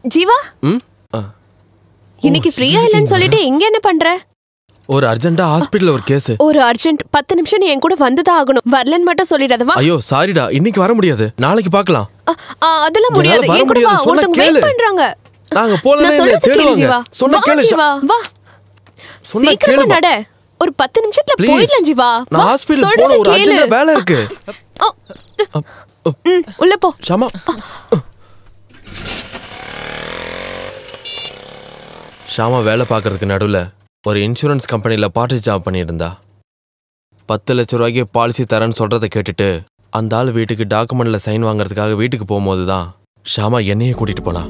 ஜீவா இன்னைக்கு ஃப்ரீயா இல்லன்னு சொல்லிட்டு இங்க என்ன பண்ற? ஒரு அர்ஜென்ட்டா ஹாஸ்பிடல்ல ஒரு கேஸ். ஒரு அர்ஜென்ட் 10 நிமிஷம் நீ என் கூட வந்துதான் ஆகணும். வரலன்னு மட்டும் சொல்லிடாதவா? ஐயோ சாரிடா, இன்னைக்கு வர முடியாது, நாளைக்கு பார்க்கலாம். அதெல்லாம் முடியாது. என் கூட வா, ஒருத்தங்க வெயிட் பண்றாங்க. நாங்க போலனே தேடுவாங்க. சொன்னா கேளு ஜீவா. வா. சொன்னா கேளு நட. ஒரு 10 நிமிஷத்துல போயிடலாம் ஜீவா. நான் ஹாஸ்பிடல் போற ஒரு அர்ஜென்ட் வேலை இருக்கு. உள்ள போ. ஷாமா. ஷாமா வேலை பார்க்கறதுக்கு நடுவுல ஒரு இன்சூரன்ஸ் கம்பெனில பார்ட் ஜாப் பண்ணிட்டு இருந்தா. 10 லட்சம் ரூபாய்க்கு பாலிசி தரேன்னு சொல்றதை கேட்டுட்டு அந்த ஆள் வீட்டுக்கு டாக்குமெண்ட்ல சைன் வாங்குறதுக்காக வீட்டுக்கு போகும்போது தான் ஷாமா என்னையே கூட்டிட்டு போனா.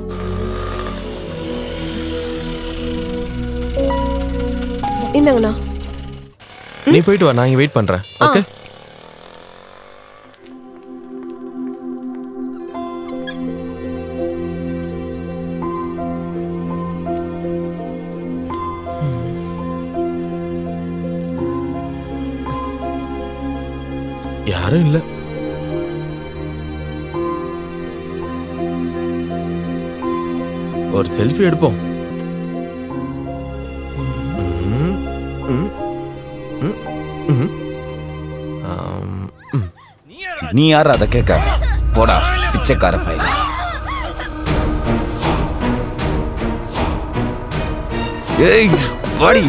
என்னங்கண்ணா? நீ போயிட்டு வா, நான் இங்க வெயிட் பண்றேன். ஓகே. யாரும் இல்ல. ஒரு செல்ஃபி எடுப்போம். நீ யார் அதை கேட்க? போடா பிச்சைக்கார ஃபைல். ஏய் வாடி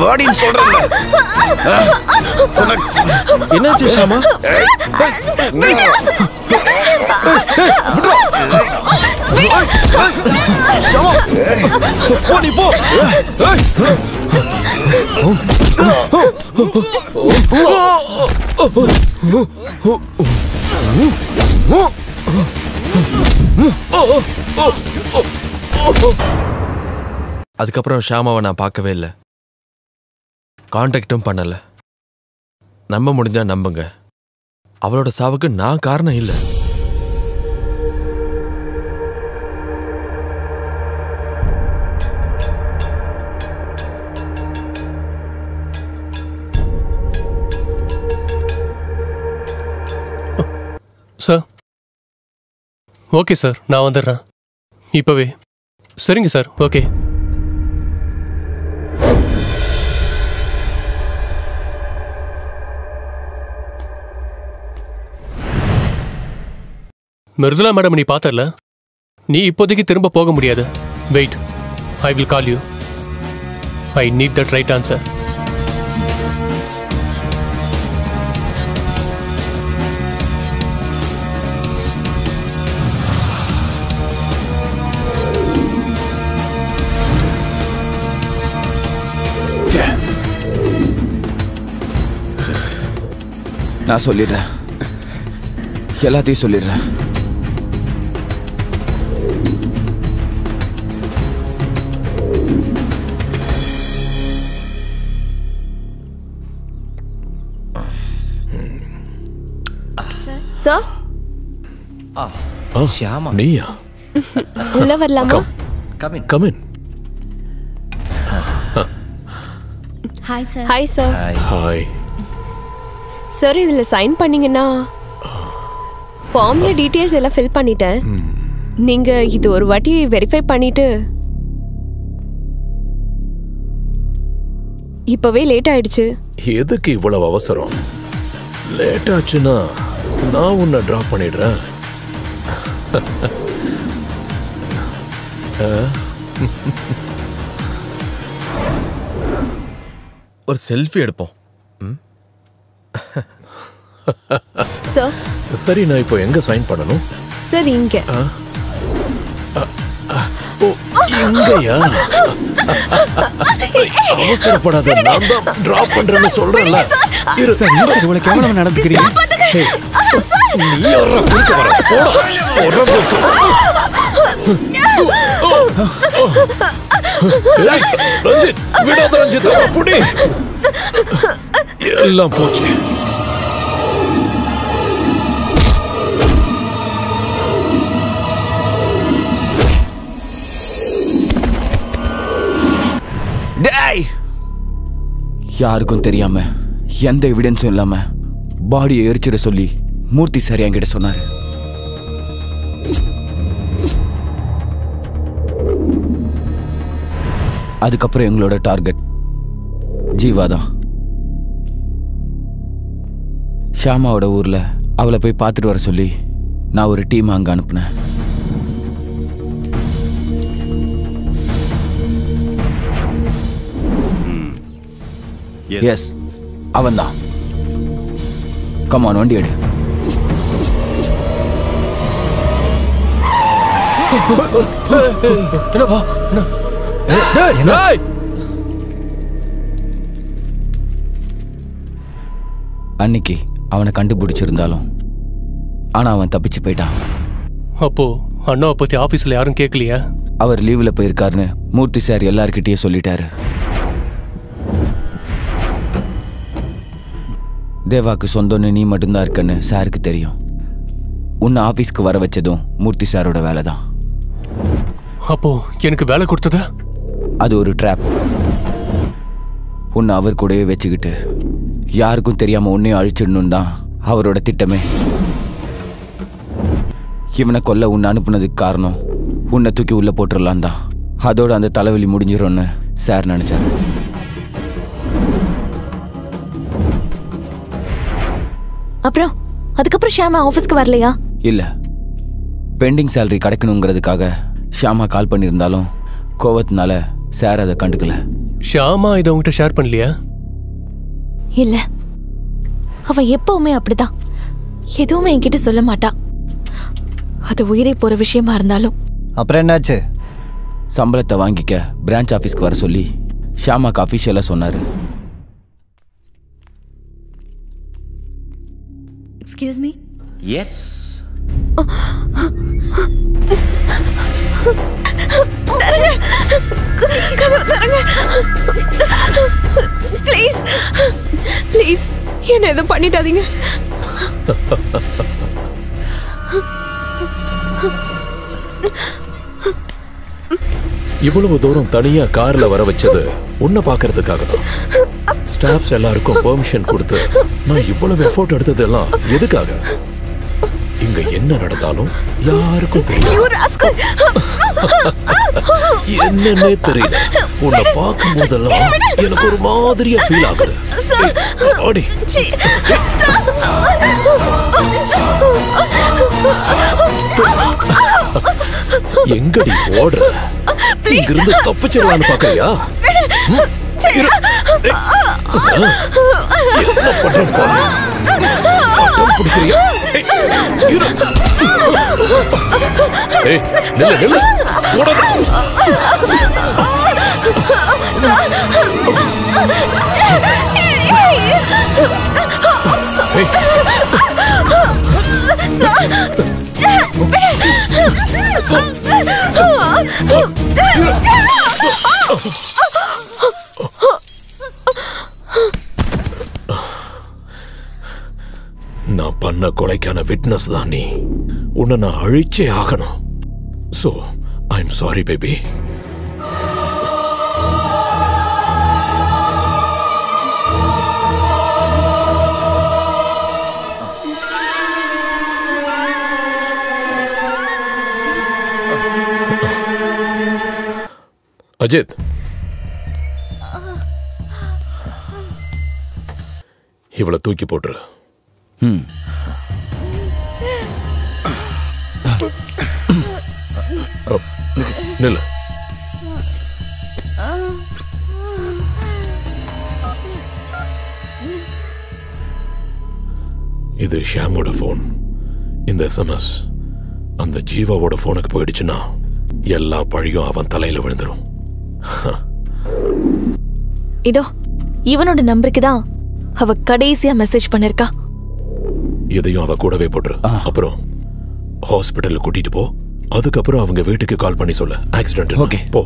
வாடின்னு சொல்றேன். என்னாச்சு ஷாமா? ஷாமா போ, நீ போ. அதுக்கப்புறம் ஷாமாவை நான் பார்க்கவே இல்லை, கான்டாக்டும் பண்ணல. நம்ப முடிஞ்சா நம்புங்க, அவளோட சாவுக்கு நான் காரணம் இல்லை. சார் ஓகே சார், நான் வந்துடுறேன் இப்போவே. சரிங்க சார், ஓகே. மிருதுலா மேடம் நீ பார்த்தல, நீ இப்போதைக்கு திரும்ப போக முடியாது. Wait, I will call you. I need that right answer. நான் சொல்லிடுறேன், எல்லாத்தையும் சொல்லிடுறேன். சார் ஷியாமா, நீயா? உள்ள வரலாமா? Come in. Hi sir. Hi sir. Hi sir, இதுல சைன் பண்ணீங்கன்னா ஃபார்ம்ல டீடைல்ஸ் எல்லாம் ஃபில் பண்ணிட்டேன். நீங்க இது ஒரு வாட்டி வெரிஃபை பண்ணிட்டு. இப்பவே லேட் ஆயிடுச்சு. எதுக்கு இவ்வளவு அவசரம்? லேட் ஆச்சுன்னா நான் உன்னை டிராப் பண்ணிடுறேன். ஒரு செல்ஃபி எடுப்போம். சார் சரி, நான் இப்போ எங்க சைன் பண்ணணும்? சார் இங்க. இங்கயா? அவசரப்படாத, நான் தான் டிராப் பண்றேன்னு சொல்றேன்ல. இரு சார், இவ்வளவு கேவலமா நடந்துக்கிறீங்க. நீ யாரா குறுக்க வர? போடா ரஞ்சித், விடாத ரஞ்சித், புடி. எல்லாம் போச்சு. யாருக்கும் தெரியாம எந்த எவிடன்ஸும் இல்லாம பாடியை எரிச்சிட சொல்லி மூர்த்தி சார் என்கிட்ட சொன்னாரு. அதுக்கப்புறம் எங்களோட டார்கெட் ஜீவா தான். ஷாமாவோட ஊர்ல அவளை போய் பார்த்துட்டு வர சொல்லி நான் ஒரு டீம் அங்கே அனுப்புனேன். எஸ், அவன்தான். கமான், வண்டி எடு. அன்னைக்கு அவனை கண்டுபிடிச்சிருந்தாலும் ஆனா அவன் தப்பிச்சு போயிட்டான். அப்போ அண்ணாவை பத்தி ஆபீஸ்ல யாரும் கேட்கலையா? அவர் லீவ்ல போயிருக்காருன்னு மூர்த்தி சார் எல்லார்கிட்டயும் சொல்லிட்டாரு. தேவாக்கு சொந்தம்னு நீ மட்டும்தான் இருக்கன்னு சாருக்கு தெரியும். உன்னை ஆபீஸ்க்கு வர வச்சதும் மூர்த்தி சாரோட வேலை தான். அப்போ எனக்கு வேலை கொடுத்ததா? அது ஒரு ட்ராப். உன்னை அவர் கூடவே வச்சுக்கிட்டு யாருக்கும் தெரியாம உன்னையும் அழிச்சிடணும் தான் அவரோட திட்டமே. இவனை கொல்ல உன்னை அனுப்புனதுக்கு காரணம் உன்னை தூக்கி உள்ள போட்டுடலாம் தான். அதோட அந்த தலைவலி முடிஞ்சிடும்னு சார் நினைச்சாரு. அப்புறம் அதுக்கப்புறம் ஷியாமா ஆபீஸ்க்கு வரலையா? இல்ல, பெண்டிங் சேலரி கிடைக்கணுங்கிறதுக்காக ஷியாமா கால் பண்ணியிருந்தாலும் கோவத்தினால சார் அதை கண்டுக்கல. ஷியாமா இதை உங்ககிட்ட ஷேர் பண்ணலையா? இல்ல, அவ எப்பவுமே அப்படிதான். எதுவுமே என்கிட்ட சொல்ல மாட்டா. அது உயிரை போற விஷயமா இருந்தாலும். அப்புறம் என்னாச்சு? சம்பளத்தை வாங்கிக்க பிரான்ச் ஆஃபீஸ்க்கு வர சொல்லி ஷியாமாக்கு அஃபிஷியலா சொன்னாரு. Excuse me? Yes. Please please என்ன எதுவும் பண்ணிடாதீங்க. இவ்வளவு தூரம் தனியா கார்ல வர வச்சது உன்னை பாக்குறதுக்காக தான். ஸ்டாஃப்ஸ் எல்லாருக்கும் பெர்மிஷன் கொடுத்து நான் இவ்வளவு எஃபோர்ட் எடுத்ததெல்லாம் எதுக்காக? இங்க என்ன நடந்தாலும் யாருக்கும் தெரியும். என்னன்னே தெரியல, உன்னை பார்க்கும் போதெல்லாம் எனக்கு ஒரு மாதிரியா ஃபீல் ஆகுது. ஆடி எங்கடி ஓடுற? இங்கிருந்து தப்பிச்சிடலான்னு பாக்கறியா? என்ன பண்றேன் பாரு. பிடிக்கிறியா? நில்லு. நான் பண்ண கொலைக்கான விட்னஸ் தான் நீ. உன்னை நான் அழிச்சே ஆகணும். So, I'm sorry, baby. Ajith, இவளை தூக்கி போட்டுரு. நில்லு. இது ஷியாமோட போன். இந்த SMS அந்த ஜீவாவோட போனுக்கு போயிடுச்சுன்னா எல்லா பழியும் அவன் தலையில விழுந்துரும். இதோ இவனோட நம்பருக்கு தான் அவ கடைசியா மெசேஜ் பண்ணிருக்கா. இதையும் அவ கூடவே போட்டுரு. அப்புறம் ஹாஸ்பிட்டலுக்கு கூட்டிட்டு போ. அதுக்கப்புறம் அவங்க வீட்டுக்கு கால் பண்ணி சொல்ல ஆக்சிடென்ட். ஓகே, போ.